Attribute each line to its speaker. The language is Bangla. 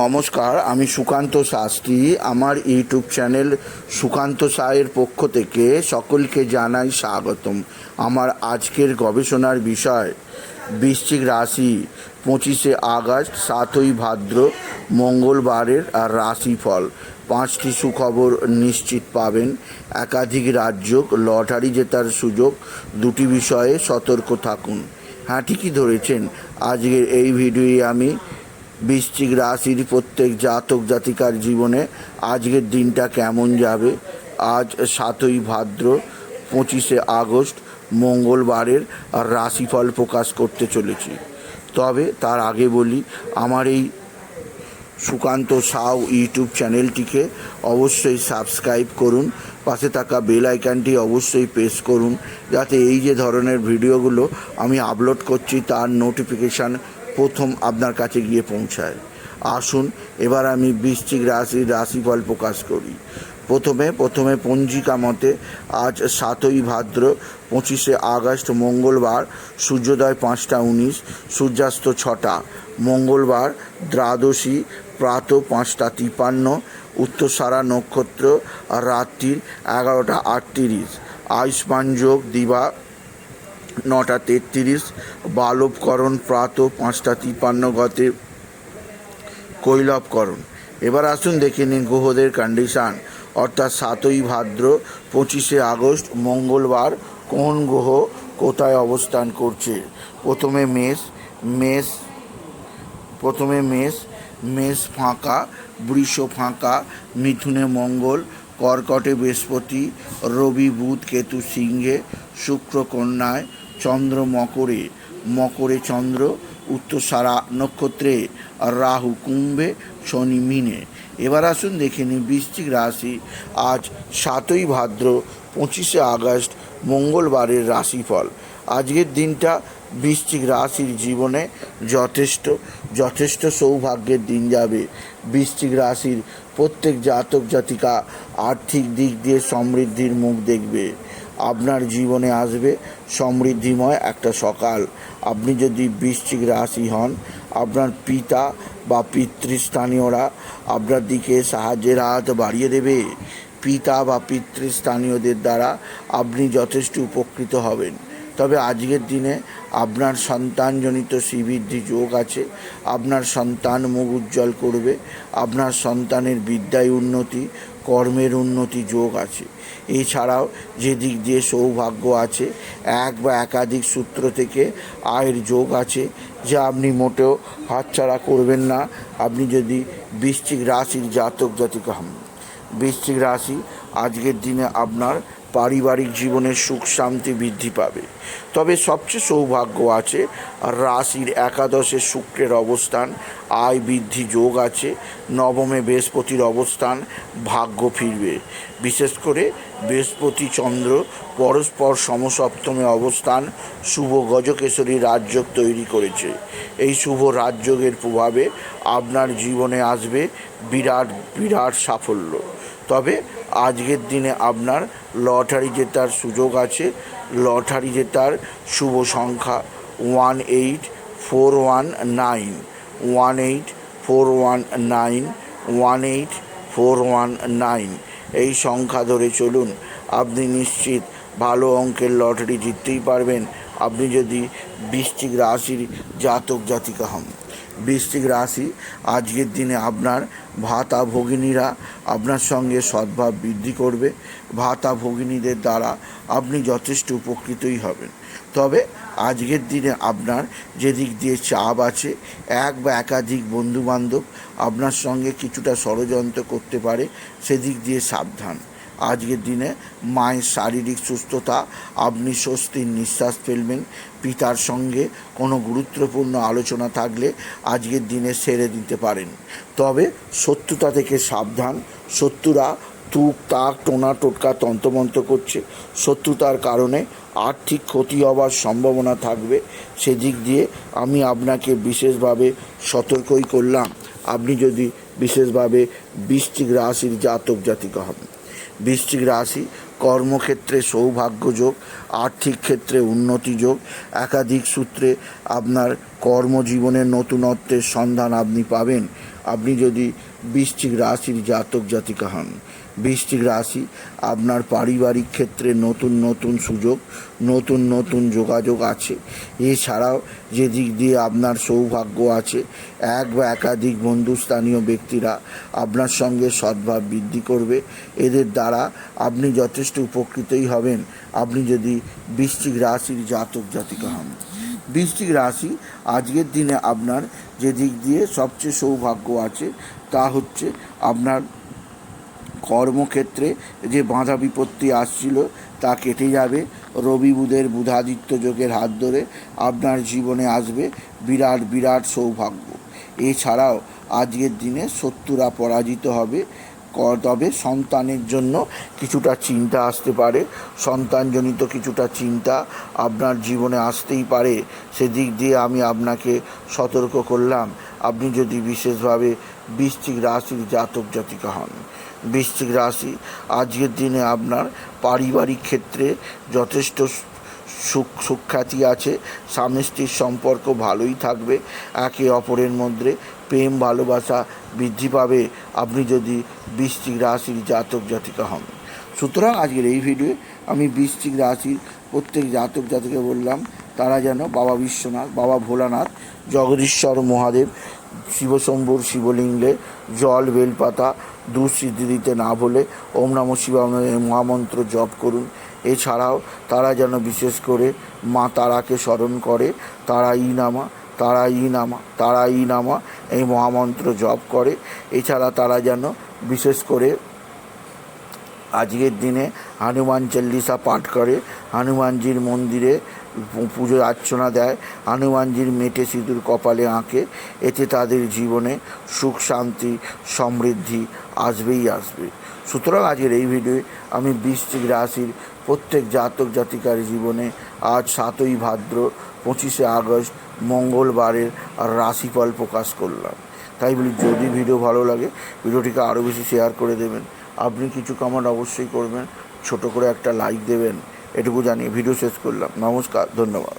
Speaker 1: নমস্কার, আমি সুকান্ত শাস্ত্রী। আমার ইউটিউব চ্যানেল সুকান্ত সায়ের পক্ষ থেকে সকলকে জানাই স্বাগতম। আমার আজকের গবেষণার বিষয় বৃশ্চিক রাশি 25শে আগস্ট 7ই ভাদ্র মঙ্গলবারের আর রাশিফল। 5টি সুখবর নিশ্চিত পাবেন। একাধিক রাজ্য লটারি জেতার সুযোগ। 2টি বিষয়ে সতর্ক থাকুন। হ্যাঁ, ঠিকই ধরেছেন। আজকের এই ভিডিওয়ে আমি বৃশ্চিক রাশির প্রত্যেক জাতক জাতিকার জীবনে আজকের দিনটা কেমন যাবে। আজ 7ই ভাদ্র 25শে আগস্ট মঙ্গলবারের রাশিফল প্রকাশ করতে চলেছি। তবে তার আগে বলি, আমার এই সুকান্ত সাউ ইউটিউব চ্যানেলটিকে অবশ্যই সাবস্ক্রাইব করুন। পাশে থাকা বেল আইকনটি অবশ্যই প্রেস করুন, যাতে এই যে ধরনের ভিডিওগুলো আমি আপলোড করছি তার নোটিফিকেশান প্রথম আপনার কাছে গিয়ে পৌঁছায়। আসুন এবার আমি বৃশ্চিক রাশির রাশিফল প্রকাশ করি। প্রথমে পঞ্জিকা মতে আজ 7ই ভাদ্র 25শে আগস্ট মঙ্গলবার। সূর্যোদয় 5টা 19, সূর্যাস্ত 6টা। মঙ্গলবার দ্বাদশী প্রাতঃ 5টা 53, উত্তরসারা নক্ষত্র আর রাত্রির 11টা 38। আয়ুষ্মান যোগ দিবা 9টা 33, বালবকরণ প্রাতঃ 5টা 53 গতে কৈলবকরণ। এবার আসুন দেখে নিন গ্রহদের কন্ডিশান, অর্থাৎ 7ই ভাদ্র 25শে আগস্ট মঙ্গলবার কোন গ্রহ কোথায় অবস্থান করছে। প্রথমে মেষ ফাঁকা, বৃষ ফাঁকা, মিথুনে মঙ্গল, কর্কটে বৃহস্পতি, রবি বুধ কেতু সিংহে, শুক্র কন্যায়, চন্দ্র মকরে চন্দ্র, উত্তরসারা নক্ষত্রে রাহু কুম্ভে, শনি মীনে। এবার আসুন দেখে নিই বৃশ্চিক রাশি আজ 7ই ভাদ্র 25শে আগস্ট মঙ্গলবারের রাশিফল। আজকের দিনটা বৃশ্চিক রাশির জীবনে যথেষ্ট সৌভাগ্যের দিন যাবে। বৃশ্চিক রাশির প্রত্যেক জাতক জাতিকা আর্থিক দিক দিয়ে সমৃদ্ধির মুখ দেখবে। আপনার জীবনে আসবে সমৃদ্ধিময় একটা সকাল। আপনি যদি বৃশ্চিক রাশি হন, আপনার পিতা বা পিতৃস্থানীয়রা আপনার দিকে সাহায্যের হাত বাড়িয়ে দেবে। পিতা বা পিতৃস্থানীয়দের দ্বারা আপনি যথেষ্ট উপকৃত হবেন। তবে আজকের দিনে আপনার সন্তানজনিত শ্রীবৃদ্ধি যোগ আছে। আপনার সন্তান মুখ উজ্জ্বল করবে। আপনার সন্তানের বিদ্যায় উন্নতি, কর্মের উন্নতি যোগ আছে। এছাড়াও যে দিক দিয়ে সৌভাগ্য আছে, এক বা একাধিক সূত্র থেকে আয়ের যোগ আছে, যা আপনি মোটেও হাতছাড়া করবেন না আপনি যদি বৃশ্চিক রাশির জাতক জাতিকা হন। বৃশ্চিক রাশি আজকের দিনে আপনার পারিবারিক জীবনের সুখ শান্তি বৃদ্ধি পাবে। তবে সবচেয়ে সৌভাগ্য আছে রাশির একাদশে শুক্রের অবস্থান, আয় বৃদ্ধি যোগ আছে। নবমে বৃহস্পতির অবস্থান, ভাগ্য ফিরবে। বিশেষ করে বৃহস্পতি চন্দ্র পরস্পর সমসপ্তমে অবস্থান শুভ গজকেশরী রাজযোগ তৈরি করেছে। এই শুভ রাজযোগের প্রভাবে আপনার জীবনে আসবে বিরাট সাফল্য। তবে আজকের দিনে আপনার লটারি জেতার সুযোগ আছে। লটারি জেতার শুভ সংখ্যা 18419, 18419, 18419। এই সংখ্যা ধরে চলুন, আপনি নিশ্চিত ভালো অঙ্কের লটারি জিততেই পারবেন আপনি যদি বৃশ্চিক রাশির জাতক জাতিকা হন। বৃশ্চিক রাশি আজকের দিনে আপনার ভাতা ভগিনীরা আপনার সঙ্গে সদ্ভাব বৃদ্ধি করবে। ভাতা ভগিনীদের দ্বারা আপনি যথেষ্ট উপকৃতই হবেন। তবে আজকের দিনে আপনার যে দিক দিয়ে চাপ আছে, এক বা একাধিক বন্ধুবান্ধব আপনার সঙ্গে কিছুটা ষড়যন্ত্র করতে পারে, সেদিক দিয়ে সাবধান। আজকের দিনে মায়ের শারীরিক সুস্থতা, আপনি স্বস্তির নিঃশ্বাস ফেলবেন। পিতার সঙ্গে কোনো গুরুত্বপূর্ণ আলোচনা থাকলে আজকের দিনে সেরে দিতে পারেন। তবে শত্রুতা থেকে সাবধান। শত্রুরা তুক তাক টোনা টোটকা তন্ত্রমন্ত্র করছে। শত্রুতার কারণে আর্থিক ক্ষতি হওয়ার সম্ভাবনা থাকবে। সেদিক দিয়ে আমি আপনাকে বিশেষভাবে সতর্কই করলাম আপনি যদি বিশেষভাবে বৃশ্চিক রাশির জাতক জাতিকা হন। বৃশ্চিক রাশি, কর্মক্ষেত্রে সৌভাগ্য যোগ, আর্থিক ক্ষেত্রে উন্নতি যোগ, একাধিক সূত্রে আপনার কর্মজীবনের নতুনত্বের সন্ধান আপনি পাবেন আপনি যদি বৃশ্চিক রাশির জাতক জাতিকা হন। বৃশ্চিক রাশি, আপনার পারিবারিক ক্ষেত্রে নতুন নতুন সুযোগ, নতুন নতুন যোগাযোগ আছে। এছাড়াও যে দিক দিয়ে আপনার সৌভাগ্য আছে, এক বা একাধিক বন্ধুস্থানীয় ব্যক্তিরা আপনার সঙ্গে সদ্ভাব বৃদ্ধি করবে। এদের দ্বারা আপনি যথেষ্ট উপকৃতই হবেন আপনি যদি বৃশ্চিক রাশির জাতক জাতিকা হন। বৃশ্চিক রাশি, আজকের দিনে আপনার যে দিক দিয়ে সবচেয়ে সৌভাগ্য আছে তা হচ্ছে আপনার কর্মক্ষেত্রে যে বাধা বিপত্তি আসছিল তা কেটে যাবে। রবি বুধের বুধাদিত্য যোগের হাত ধরে আপনার জীবনে আসবে বিরাট বিরাট সৌভাগ্য। এছাড়াও আজকের দিনে শত্রুরা পরাজিত হবে। তবে সন্তানের জন্য কিছুটা চিন্তা আসতে পারে, সন্তানজনিত কিছুটা চিন্তা আপনার জীবনে আসতেই পারে। সেদিক দিয়ে আমি আপনাকে সতর্ক করলাম আপনি যদি বিশেষভাবে বৃশ্চিক রাশির জাতক জাতিকা হন। বৃশ্চিক রাশি, আজকের দিনে আপনার পারিবারিক ক্ষেত্রে যথেষ্ট সুখ্যাতি আছে। স্বামী স্ত্রীর সম্পর্ক ভালোই থাকবে। একে অপরের মধ্যে প্রেম ভালোবাসা বৃদ্ধি পাবে আপনি যদি বৃশ্চিক রাশির জাতক জাতিকা হন। সুতরাং আজকের এই ভিডিওয়ে আমি বৃশ্চিক রাশির প্রত্যেক জাতক জাতিকে বললাম তারা যেন বাবা বিশ্বনাথ, বাবা ভোলানাথ, জগদীশ্বর মহাদেব, শিবশম্ভুর শিবলিঙ্গে জল বেলপাতা দুঃসিদ্ধি দিতে না ভুলে ওম নমঃ শিবায় মহামন্ত্র জপ করুন। এছাড়াও তারা যেন বিশেষ করে মা তারাকে স্মরণ করে তারাই নামা তারাই নামা তারাই নামা এই মহামন্ত্র জপ করে। এছাড়া তারা যেন বিশেষ করে আজকের দিনে হনুমান চল্লিশা পাঠ করে, হনুমানজির মন্দিরে পুজো অর্চনা দেয়, হনুমানজির মেটে সিঁদুর কপালে আঁকে। এতে তাদের জীবনে সুখ শান্তি সমৃদ্ধি আসবেই আসবে। সুতরাং আজকের এই ভিডিওয়ে আমি বৃশ্চিক রাশির প্রত্যেক জাতক জাতিকার জীবনে আজ 7ই ভাদ্র 25শে আগস্ট মঙ্গলবারের রাশিফল প্রকাশ করলাম। তাই বলি যদি ভিডিও ভালো লাগে ভিডিওটিকে আরও বেশি শেয়ার করে দেবেন। আপনি কিছু কমেন্ট অবশ্যই করবেন, ছোট করে একটা লাইক দেবেন। এটুকু জানিয়ে ভিডিও শেষ করলাম। নমস্কার, ধন্যবাদ।